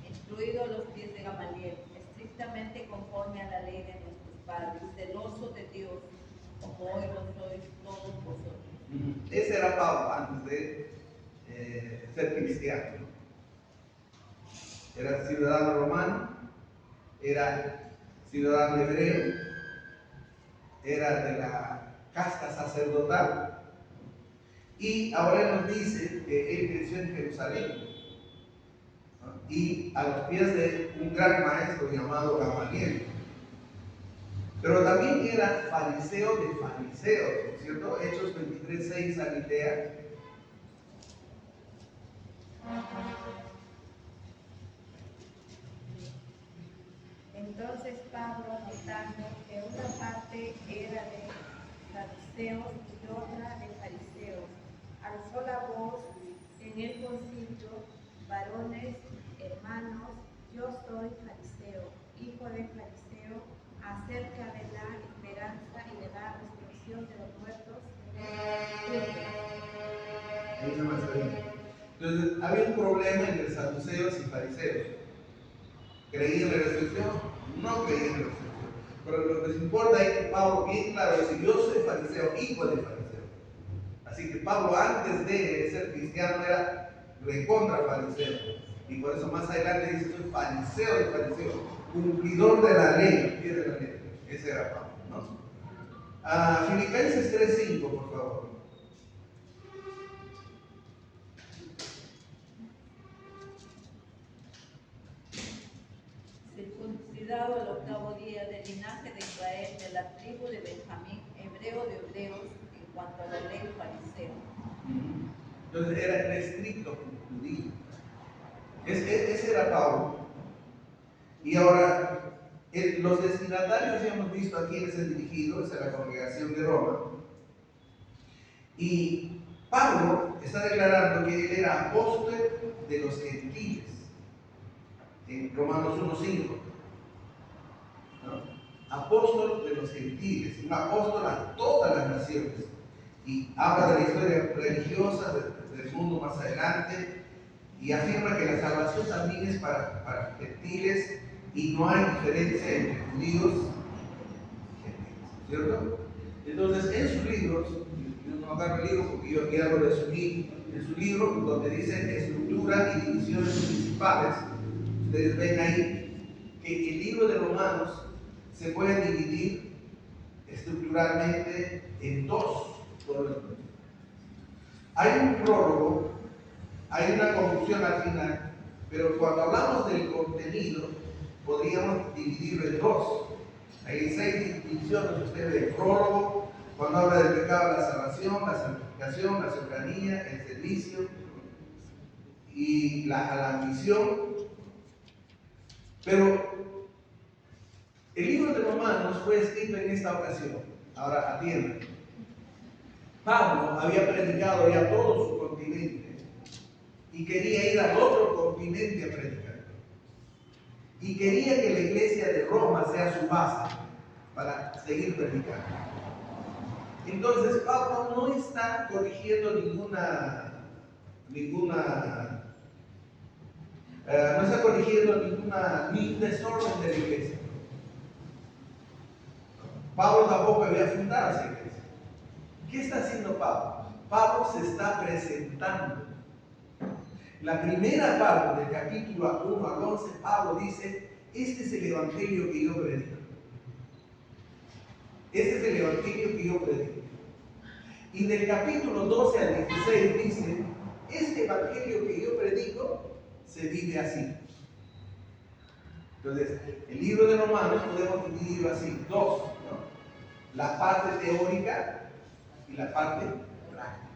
instruido a los pies de Gamaliel, estrictamente conforme a la ley de nuestros padres, celoso de Dios, como hoy lo sois todos vosotros. Ese era Pablo antes de ser cristiano, ¿no? Era ciudadano romano, era ciudadano hebreo, era de la casta sacerdotal. Y ahora nos dice que él creció en Jerusalén, ¿no? Y a los pies de un gran maestro llamado Gamaliel. Pero también era fariseo de fariseos, ¿no es cierto? Hechos 23:6 Alitea. Entonces Pablo, notando que una parte era de saduceos y otra de fariseos, alzó la voz en el concilio: varones, hermanos, yo soy fariseo, hijo de fariseo, acerca de la esperanza y de la resurrección de los muertos. Ahí no más ahí. Entonces, había un problema entre saduceos y fariseos. ¿Creían en la resurrección? No creían en la resurrección. Pero lo que les importa es que Pablo bien claro dice: yo soy fariseo, hijo de fariseo. Así que Pablo antes de ser cristiano era recontra fariseo. Y por eso más adelante dice: soy fariseo de fariseo, cumplidor de la ley, pie de la ley. Ese era Pablo, ¿no? Filipenses 3:5, por favor. Circuncidado el octavo día del linaje de Israel, de la tribu de Benjamín, hebreo de hebreos, en cuanto a la ley fariseo. Entonces era estricto judío. Ese era Pablo. Y ahora, los destinatarios ya hemos visto a quienes han dirigido, es a la congregación de Roma. Y Pablo está declarando que él era apóstol de los gentiles, en Romanos 1:5. ¿No? Apóstol de los gentiles, un apóstol a todas las naciones. Y habla de la historia religiosa del mundo más adelante, y afirma que la salvación también es para gentiles y no hay diferencia entre judíos y gentiles, ¿cierto? Entonces, en sus libros, yo no agarro el libro porque yo aquí hablo de en su libro, donde dice estructura y divisiones principales, ustedes ven ahí que el libro de Romanos se puede dividir estructuralmente en dos. Hay un prólogo, hay una conclusión al final, pero cuando hablamos del contenido, podríamos dividirlo en dos. Hay 6 divisiones, usted ve el prólogo, cuando habla del pecado, la salvación, la santificación, la soberanía, el servicio y la misión. Pero el libro de Romanos fue escrito en esta ocasión. Ahora atiendan. Pablo había predicado ya todo su continente y quería ir al otro continente a predicar. Y quería que la iglesia de Roma sea su base para seguir predicando. Entonces Pablo no está corrigiendo no está corrigiendo ningún desorden de la iglesia. Pablo tampoco había fundado esa iglesia. ¿Qué está haciendo Pablo? Pablo se está presentando. La primera parte del capítulo 1 al 11, Pablo dice, este es el evangelio que yo predico. Este es el evangelio que yo predico. Y del capítulo 12 al 16 dice, este evangelio que yo predico se vive así. Entonces, el libro de Romanos podemos dividirlo así, dos, ¿no? La parte teórica y la parte práctica.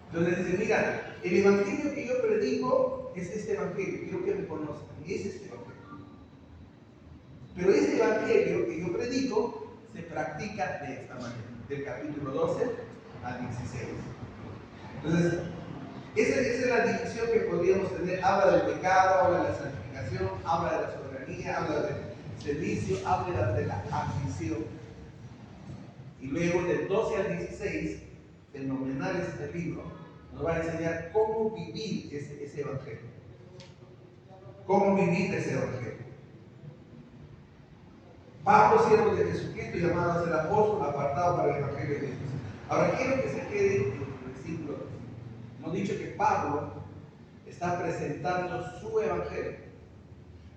Entonces dice, mira, el evangelio que yo predico es este evangelio, quiero que me conozcan, y es este evangelio. Pero este evangelio que yo predico se practica de esta manera, del capítulo 12 al 16. Entonces, esa es la división que podríamos tener. Habla del pecado, habla de la santificación, habla de la soberanía, habla del servicio, habla de la admisión. Y luego del 12 al 16, fenomenal este libro, nos va a enseñar cómo vivir ese evangelio. Cómo vivir ese evangelio. Pablo, siervo de Jesucristo, llamado a ser apóstol, apartado para el evangelio de Dios. Ahora quiero que se quede en el versículo 2. Hemos dicho que Pablo está presentando su evangelio.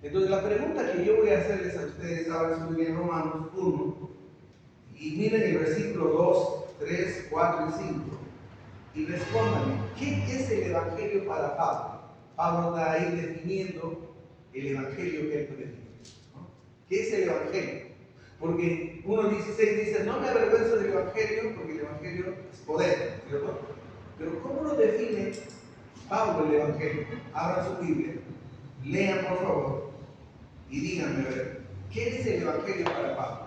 Entonces la pregunta que yo voy a hacerles a ustedes ahora es en Romanos 1, y miren el versículo 2, 3, 4 y 5, y respondan, ¿qué es el evangelio para Pablo? Pablo está ahí definiendo el evangelio que él predica, ¿no? ¿Qué es el evangelio? Porque 1.16 dice, no me avergüenzo del evangelio, porque el evangelio es poder, ¿cierto? Pero ¿cómo lo define Pablo el evangelio? Abran su Biblia, lean por favor, y díganme, a ver, ¿qué es el evangelio para Pablo?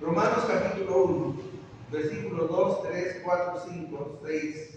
Romanos capítulo 1, versículos 2, 3, 4, 5, 6.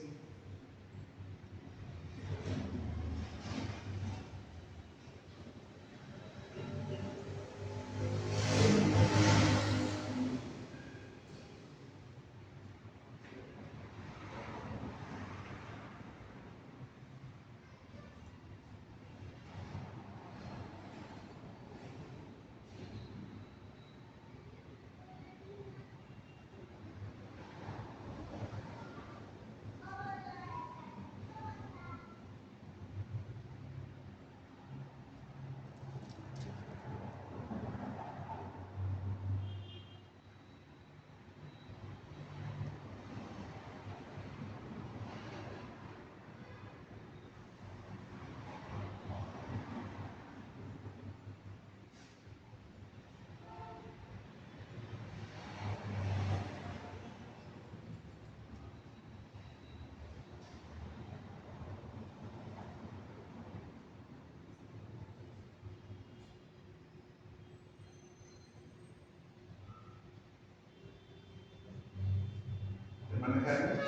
Hermana Carmen.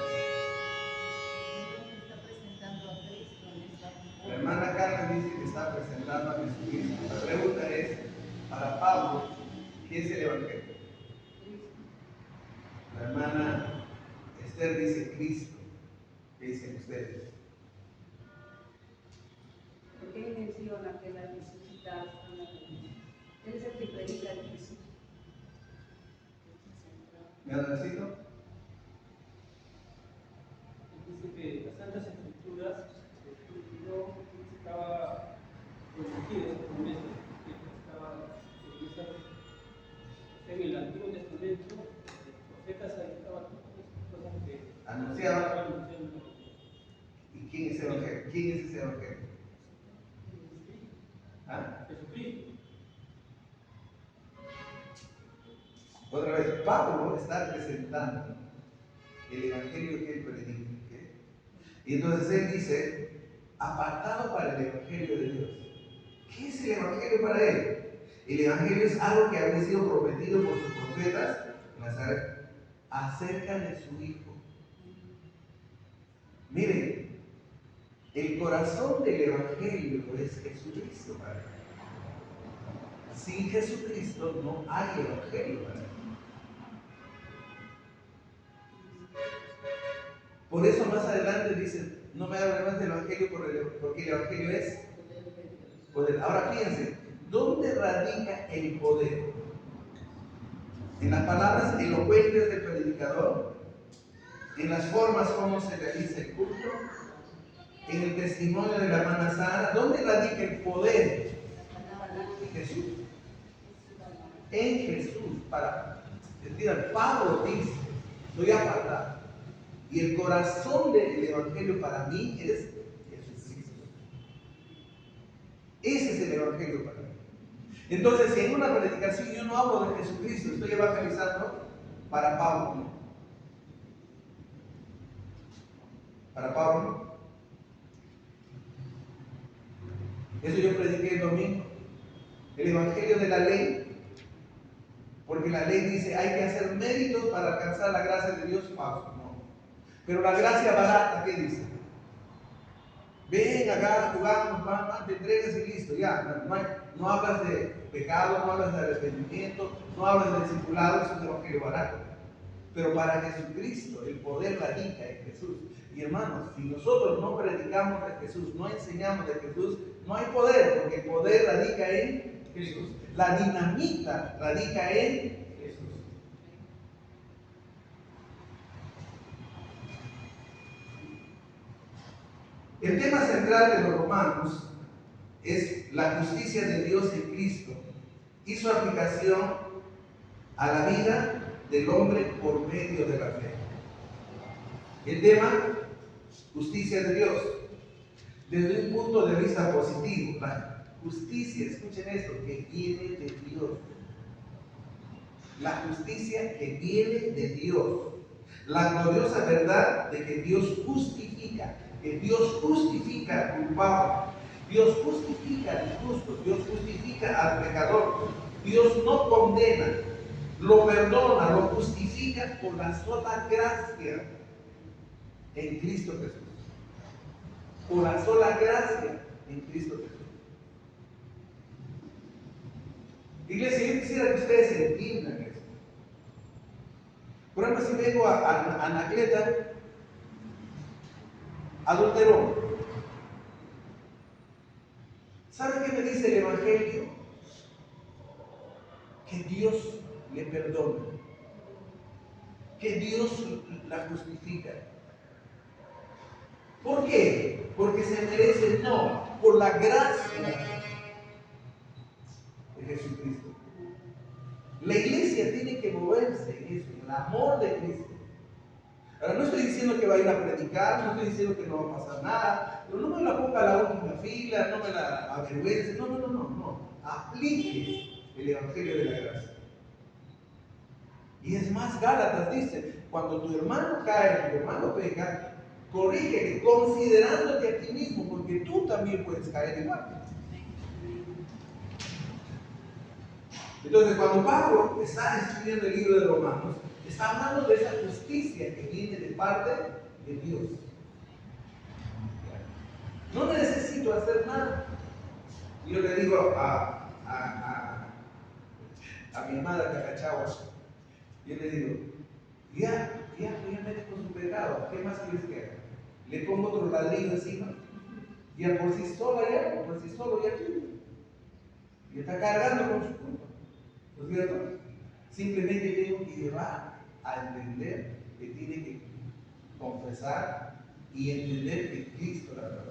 La hermana Carmen dice que está presentando a Jesucristo. La pregunta es, para Pablo, ¿qué es el evangelio? La hermana Esther dice Cristo. ¿Qué dicen ustedes? Porque él menciona que las necesitadas están en Él es el que predica el Cristo. ¿Me han necesito? Dice que las Santas Escrituras no estaba protegidas con esto, que estaba en el Antiguo Testamento, los profetas ahí estaban cosas que anunciaban. ¿Y quién es ese evangelio? ¿Quién es ese evangelio? ¿Ah? Jesucristo. Otra vez, Pablo está presentando el evangelio que él predica. Y entonces él dice, apartado para el evangelio de Dios. ¿Qué es el evangelio para él? El evangelio es algo que había sido prometido por sus profetas Nazaret, acerca de su Hijo. Miren, el corazón del Evangelio es Jesucristo, Padre. Sin Jesucristo no hay Evangelio, Padre. Por eso más adelante dice, no me hablen más del Evangelio porque el Evangelio es poder. Ahora piensen, ¿dónde radica el poder? ¿En las palabras elocuentes del predicador? ¿En las formas como se realiza el culto? ¿En el testimonio de la hermana Sara? ¿Dónde radica el poder? En Jesús. En Jesús. Pablo dice, estoy apartado. Y el corazón del Evangelio para mí es Jesucristo. Ese es el Evangelio para mí. Entonces, si en una predicación yo no hablo de Jesucristo, estoy evangelizando para Pablo, ¿no? Para Pablo. Eso yo prediqué el domingo. El Evangelio de la ley. Porque la ley dice hay que hacer méritos para alcanzar la gracia de Dios. Falso, no. Pero la gracia barata, ¿qué dice? Ven acá, jugamos, te entregas y listo, ya. No hablas de pecado, no hablas de arrepentimiento, no hablas de discipulado, eso es el Evangelio barato. Pero para Jesucristo el poder radica en Jesús. Y hermanos, si nosotros no predicamos de Jesús, no enseñamos de Jesús, no hay poder, porque el poder radica en Jesús. La dinamita radica en Jesús. El tema central de los romanos es la justicia de Dios en Cristo y su aplicación a la vida del hombre por medio de la fe. El tema, justicia de Dios, desde un punto de vista positivo. La justicia, escuchen esto, que viene de Dios. La justicia que viene de Dios. La gloriosa verdad de que Dios justifica. Que Dios justifica al culpable. Dios justifica al injusto. Dios justifica al pecador. Dios no condena, lo perdona, lo justifica por la sola gracia en Cristo Jesús. Por la sola gracia en Cristo Jesús. Iglesia, yo quisiera que ustedes entiendan esto. Por ejemplo, si vengo a Anacleta, adulteró. ¿Sabe qué me dice el Evangelio? Que Dios le perdona. Que Dios la justifica. ¿Por qué? Porque se merece, no, por la gracia de Jesucristo. La iglesia tiene que moverse en eso, en el amor de Cristo. Ahora, no estoy diciendo que va a ir a predicar, no estoy diciendo que no va a pasar nada, pero no me la ponga a la última fila, no me la avergüence, no. Aplique el Evangelio de la gracia. Y es más, Gálatas dice, cuando tu hermano cae, tu hermano peca, corrígele, considerándote a ti mismo, porque tú también puedes caer igual. Entonces, cuando Pablo está escribiendo el libro de Romanos, está hablando de esa justicia que viene de parte de Dios. No necesito hacer nada. Yo le digo a mi amada Cacachagua, yo le digo, ya mete con su pecado, ¿qué más quieres que haga? Le pongo otro ladrillo encima, ya por sí solo ya tiene. Y está cargando con su culpa. ¿No es cierto? Simplemente tengo que llevar a entender que tiene que confesar y entender que Cristo la verdad.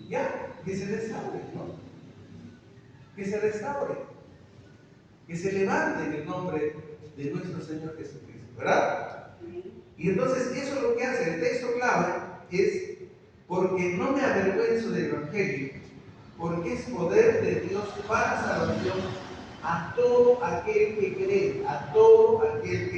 Ya, que se restaure, ¿no? Que se restaure, que se levante en el nombre de nuestro Señor Jesucristo, ¿verdad? Y entonces eso es lo que hace el texto clave, es porque no me avergüenzo del Evangelio, porque es poder de Dios para salvación a todo aquel que cree, a todo aquel que